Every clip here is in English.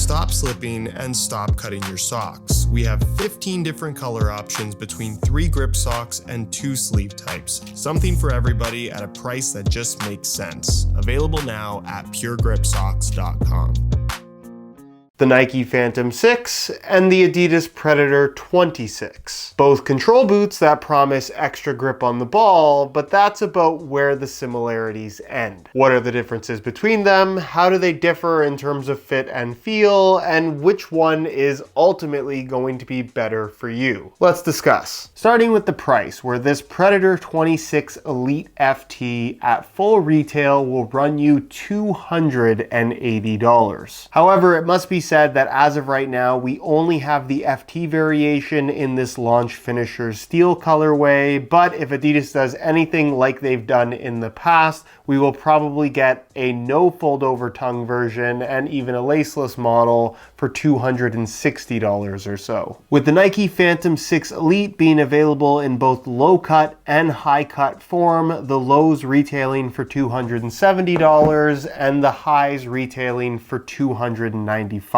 stop slipping, and stop cutting your socks. We have 15 different color options between 3 grip socks and 2 sleeve types. Something for everybody at a price that just makes sense. Available now at puregripsocks.com. The Nike Phantom 6 and the Adidas Predator 26. Both control boots that promise extra grip on the ball, but that's about where the similarities end. What are the differences between them? How do they differ in terms of fit and feel? And which one is ultimately going to be better for you? Let's discuss. Starting with the price, where this Predator 26 Elite FT at full retail will run you $280. However, it must be said that as of right now, we only have the FT variation in this launch finisher steel colorway, but if Adidas does anything like they've done in the past, we will probably get a no fold over tongue version and even a laceless model for $260 or so. With the Nike Phantom 6 Elite being available in both low cut and high cut form, the lows retailing for $270 and the highs retailing for $295.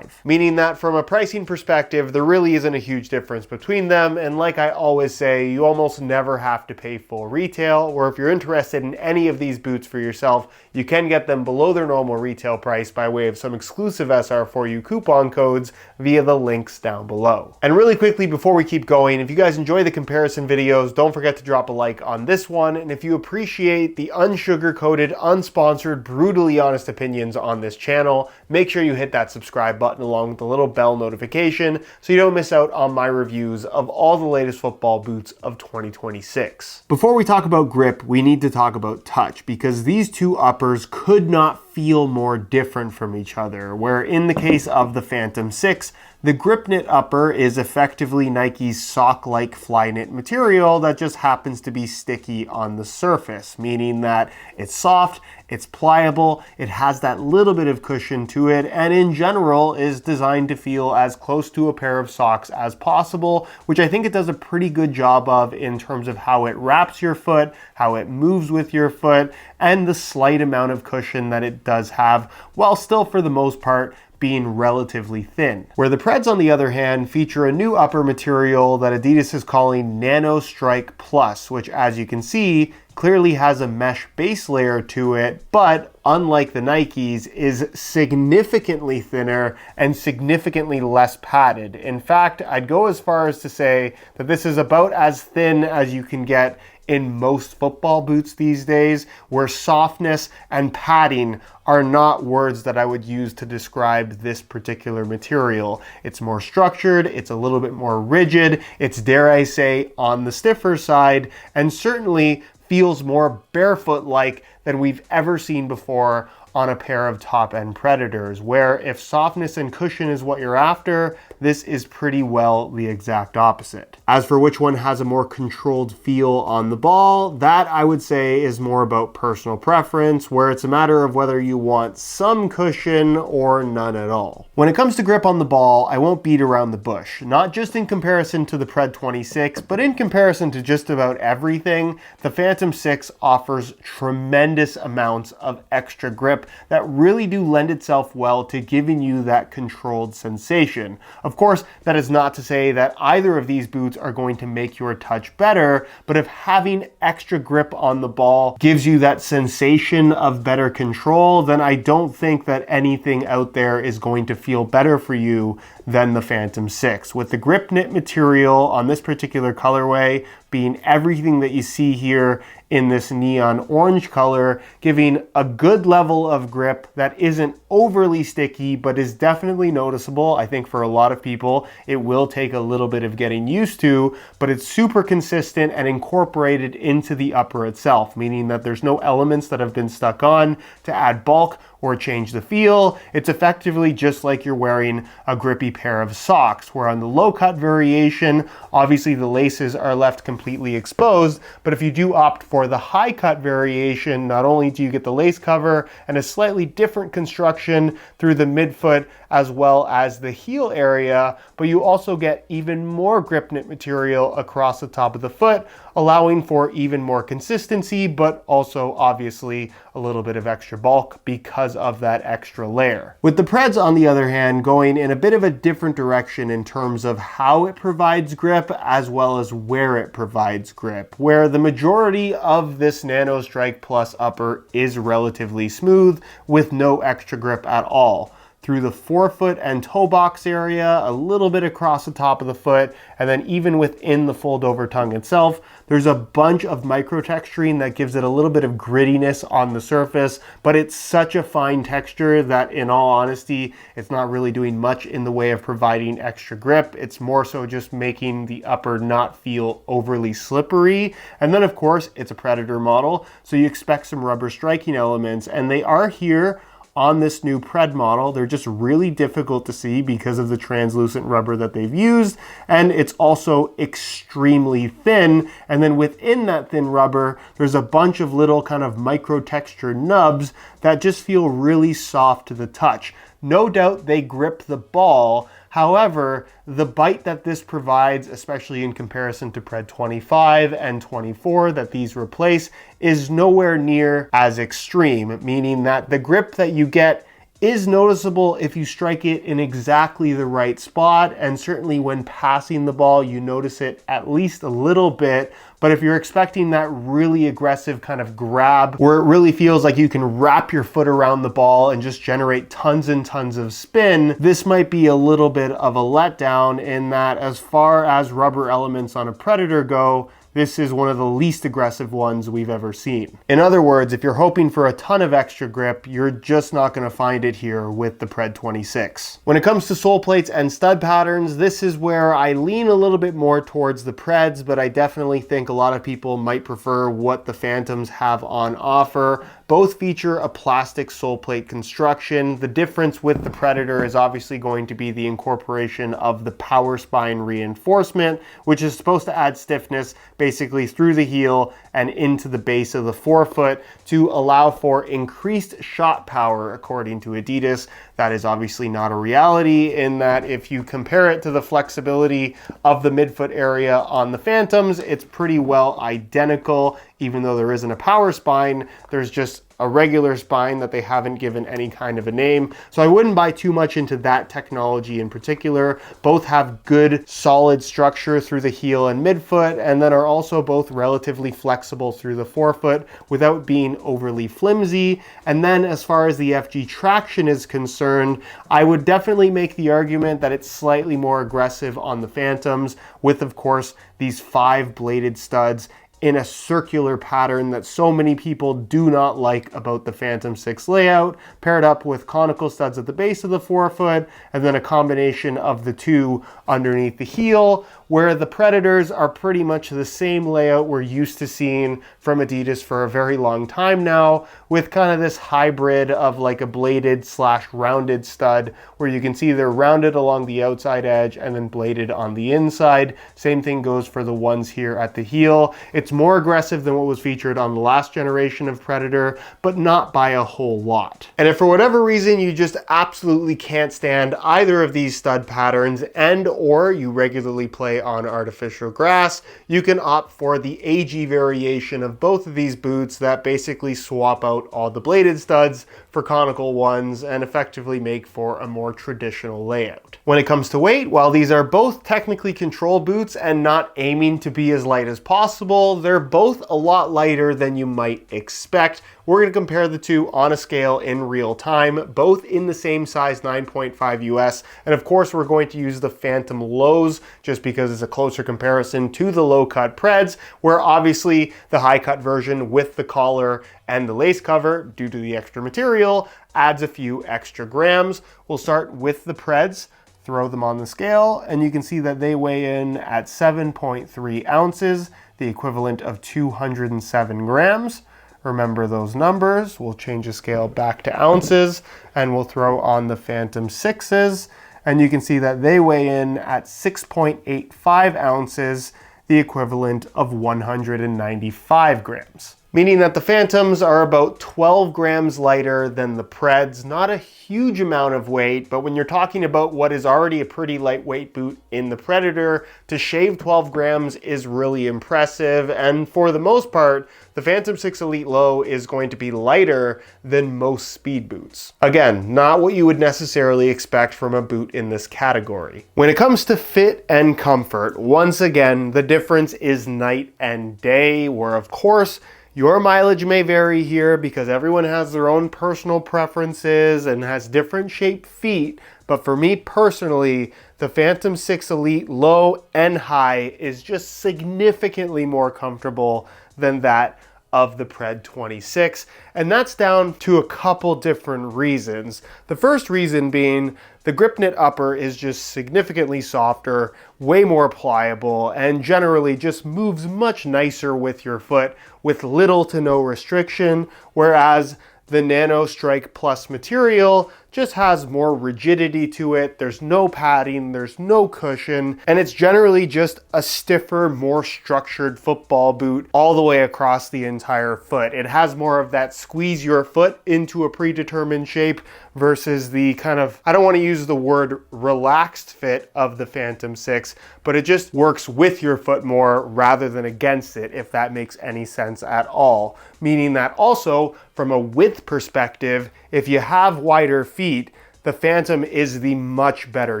Meaning that from a pricing perspective, there really isn't a huge difference between them, and like I always say, you almost never have to pay full retail, or if you're interested in any of these boots for yourself, you can get them below their normal retail price by way of some exclusive SR4U coupon codes via the links down below. And really quickly before we keep going, if you guys enjoy the comparison videos, don't forget to drop a like on this one, and if you appreciate the unsugar-coated, unsponsored, brutally honest opinions on this channel, make sure you hit that subscribe button along with the little bell notification so you don't miss out on my reviews of all the latest football boots of 2026. Before we talk about grip, we need to talk about touch, because these two uppers could not feel more different from each other, where in the case of the Phantom 6, the grip knit upper is effectively Nike's sock-like fly knit material that just happens to be sticky on the surface, meaning that it's soft, it's pliable, it has that little bit of cushion to it, and in general is designed to feel as close to a pair of socks as possible, which I think it does a pretty good job of in terms of how it wraps your foot, how it moves with your foot, and the slight amount of cushion that it does have, while still for the most part being relatively thin. Where the Preds, on the other hand, feature a new upper material that Adidas is calling Nano Strike Plus, which, as you can see, clearly has a mesh base layer to it, but unlike the Nikes, is significantly thinner and significantly less padded. In fact, I'd go as far as to say that this is about as thin as you can get in most football boots these days, where softness and padding are not words that I would use to describe this particular material. It's more structured, it's a little bit more rigid, it's, dare I say, on the stiffer side, and certainly feels more barefoot-like than we've ever seen before on a pair of top-end Predators, where if softness and cushion is what you're after, this is pretty well the exact opposite. As for which one has a more controlled feel on the ball, that I would say is more about personal preference, where it's a matter of whether you want some cushion or none at all. When it comes to grip on the ball, I won't beat around the bush, not just in comparison to the Pred 26, but in comparison to just about everything. The Phantom 6 offers tremendous amounts of extra grip that really do lend itself well to giving you that controlled sensation. Of course, that is not to say that either of these boots are going to make your touch better, but if having extra grip on the ball gives you that sensation of better control, then I don't think that anything out there is going to feel better for you than the Phantom 6. With the grip knit material on this particular colorway being everything that you see here in this neon orange color, giving a good level of grip that isn't overly sticky, but is definitely noticeable. I think for a lot of people, it will take a little bit of getting used to, but it's super consistent and incorporated into the upper itself, meaning that there's no elements that have been stuck on to add bulk or change the feel. It's effectively just like you're wearing a grippy pair of socks, where on the low cut variation, obviously the laces are left completely exposed, but if you do opt for the high cut variation, not only do you get the lace cover and a slightly different construction through the midfoot as well as the heel area, but you also get even more grip knit material across the top of the foot, allowing for even more consistency, but also obviously a little bit of extra bulk because because of that extra layer. With the Preds, on the other hand, going in a bit of a different direction in terms of how it provides grip as well as where it provides grip, where the majority of this Nano Strike Plus upper is relatively smooth with no extra grip at all. Through the forefoot and toe box area, a little bit across the top of the foot, and then even within the fold over tongue itself, there's a bunch of micro texturing that gives it a little bit of grittiness on the surface, but it's such a fine texture that in all honesty, it's not really doing much in the way of providing extra grip. It's more so just making the upper not feel overly slippery. And then of course, it's a Predator model, so you expect some rubber striking elements, and they are here on this new Pred model. They're just really difficult to see because of the translucent rubber that they've used, and it's also extremely thin. And then within that thin rubber, there's a bunch of little kind of micro texture nubs that just feel really soft to the touch. No doubt they grip the ball. However, the bite that this provides, especially in comparison to Pred 25 and 24 that these replace, is nowhere near as extreme, meaning that the grip that you get is noticeable if you strike it in exactly the right spot, and certainly when passing the ball, you notice it at least a little bit. But if you're expecting that really aggressive kind of grab where it really feels like you can wrap your foot around the ball and just generate tons and tons of spin, this might be a little bit of a letdown in that as far as rubber elements on a Predator go, this is one of the least aggressive ones we've ever seen. In other words, if you're hoping for a ton of extra grip, you're just not going to find it here with the Pred 26. When it comes to sole plates and stud patterns, this is where I lean a little bit more towards the Preds, but I definitely think a lot of people might prefer what the Phantoms have on offer. Both feature a plastic sole plate construction. The difference with the Predator is obviously going to be the incorporation of the power spine reinforcement, which is supposed to add stiffness basically through the heel and into the base of the forefoot to allow for increased shot power, according to Adidas. That is obviously not a reality, in that if you compare it to the flexibility of the midfoot area on the Phantoms, it's pretty well identical. Even though there isn't a power spine, there's just a regular spine that they haven't given any kind of a name. So I wouldn't buy too much into that technology in particular. Both have good solid structure through the heel and midfoot, and then are also both relatively flexible through the forefoot without being overly flimsy. And then as far as the FG traction is concerned, I would definitely make the argument that it's slightly more aggressive on the Phantoms, with of course these 5 bladed studs in a circular pattern that so many people do not like about the Phantom 6 layout, paired up with conical studs at the base of the forefoot, and then a combination of the two underneath the heel, where the Predators are pretty much the same layout we're used to seeing from Adidas for a very long time now, with kind of this hybrid of like a bladed / rounded stud, where you can see they're rounded along the outside edge and then bladed on the inside. Same thing goes for the ones here at the heel. It's more aggressive than what was featured on the last generation of Predator, but not by a whole lot. And if for whatever reason you just absolutely can't stand either of these stud patterns, and or you regularly play on artificial grass, you can opt for the AG variation of both of these boots that basically swap out all the bladed studs for conical ones and effectively make for a more traditional layout. When it comes to weight, while these are both technically control boots and not aiming to be as light as possible, they're both a lot lighter than you might expect. We're going to compare the two on a scale in real time, both in the same size 9.5 US. And of course, we're going to use the Phantom lows just because it's a closer comparison to the low cut Preds, where obviously the high cut version with the collar and the lace cover, due to the extra material, adds a few extra grams. We'll start with the Preds, throw them on the scale, and you can see that they weigh in at 7.3 ounces, the equivalent of 207 grams. Remember those numbers. We'll change the scale back to ounces, and we'll throw on the Phantom 6s, and you can see that they weigh in at 6.85 ounces, the equivalent of 195 grams. meaning that the Phantoms are about 12 grams lighter than the Preds. Not a huge amount of weight, but when you're talking about what is already a pretty lightweight boot in the Predator, to shave 12 grams is really impressive, and for the most part, the Phantom 6 Elite Low is going to be lighter than most speed boots. Again, not what you would necessarily expect from a boot in this category. When it comes to fit and comfort, once again, the difference is night and day, where of course, your mileage may vary here because everyone has their own personal preferences and has different shaped feet. But for me personally, the Phantom 6 Elite Low and High is just significantly more comfortable than that of the Pred 26. And that's down to a couple different reasons. The first reason being the grip knit upper is just significantly softer, way more pliable, and generally just moves much nicer with your foot with little to no restriction, whereas the Nano Strike Plus material just has more rigidity to it. There's no padding, there's no cushion, and it's generally just a stiffer, more structured football boot all the way across the entire foot. It has more of that squeeze your foot into a predetermined shape versus the kind of, I don't want to use the word relaxed fit of the Phantom 6, but it just works with your foot more rather than against it, if that makes any sense at all. Meaning that also, from a width perspective, if you have wider feet, the Phantom is the much better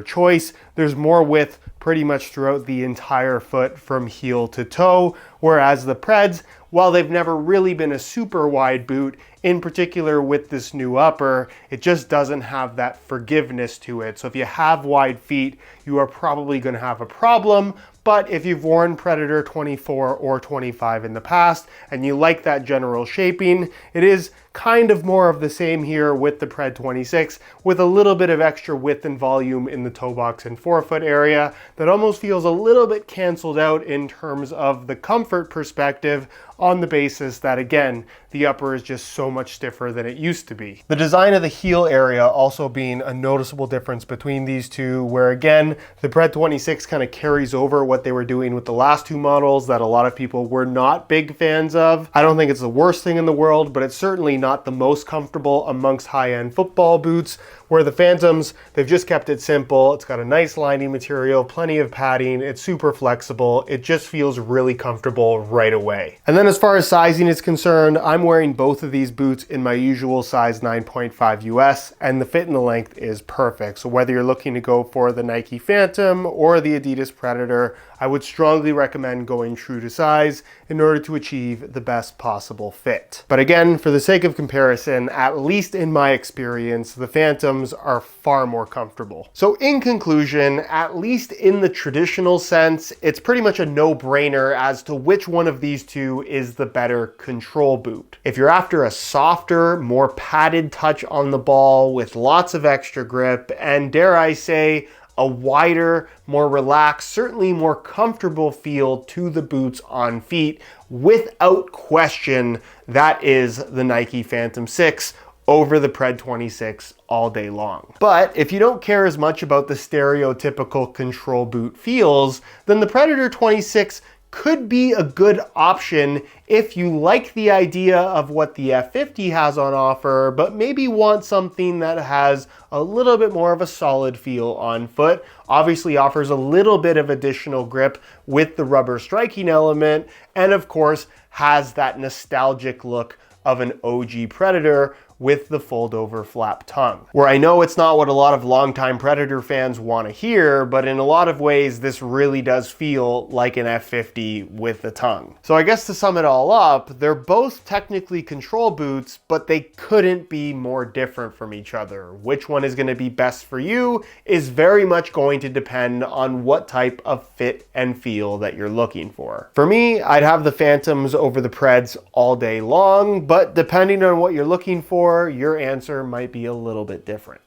choice. There's more width pretty much throughout the entire foot from heel to toe, whereas the Preds, while they've never really been a super wide boot, in particular with this new upper, it just doesn't have that forgiveness to it. So if you have wide feet, you are probably going to have a problem. But if you've worn Predator 24 or 25 in the past and you like that general shaping, it is kind of more of the same here with the Pred 26, with a little bit of extra width and volume in the toe box and forefoot area that almost feels a little bit canceled out in terms of the comfort perspective, on the basis that, again, the upper is just so much stiffer than it used to be. The design of the heel area also being a noticeable difference between these two, where again, the Pred 26 kind of carries over what they were doing with the last two models that a lot of people were not big fans of. I don't think it's the worst thing in the world, but it's certainly not the most comfortable amongst high-end football boots, where the Phantoms, they've just kept it simple. It's got a nice lining material, plenty of padding, it's super flexible, it just feels really comfortable right away. And then as far as sizing is concerned, I'm wearing both of these boots in my usual size 9.5 US, and the fit and the length is perfect. So whether you're looking to go for the Nike Phantom or the Adidas Predator, I would strongly recommend going true to size in order to achieve the best possible fit. But again, for the sake of comparison, at least in my experience, the Phantoms are far more comfortable. So in conclusion, at least in the traditional sense, it's pretty much a no-brainer as to which one of these two is the better control boot. If you're after a softer, more padded touch on the ball with lots of extra grip and, dare I say, a wider, more relaxed, certainly more comfortable feel to the boots on feet, without question, that is the Nike Phantom 6 over the Pred 26 all day long. But if you don't care as much about the stereotypical control boot feels, then the Predator 26 could be a good option if you like the idea of what the F50 has on offer, but maybe want something that has a little bit more of a solid feel on foot. Obviously offers a little bit of additional grip with the rubber striking element, and of course has that nostalgic look of an OG Predator with the fold over flap tongue. Where I know it's not what a lot of longtime Predator fans want to hear, but in a lot of ways this really does feel like an F50 with the tongue. So I guess to sum it all up, they're both technically control boots, but they couldn't be more different from each other. Which one is going to be best for you is very much going to depend on what type of fit and feel that you're looking for. For me, I'd have the Phantoms over the Preds all day long, but depending on what you're looking for, your answer might be a little bit different.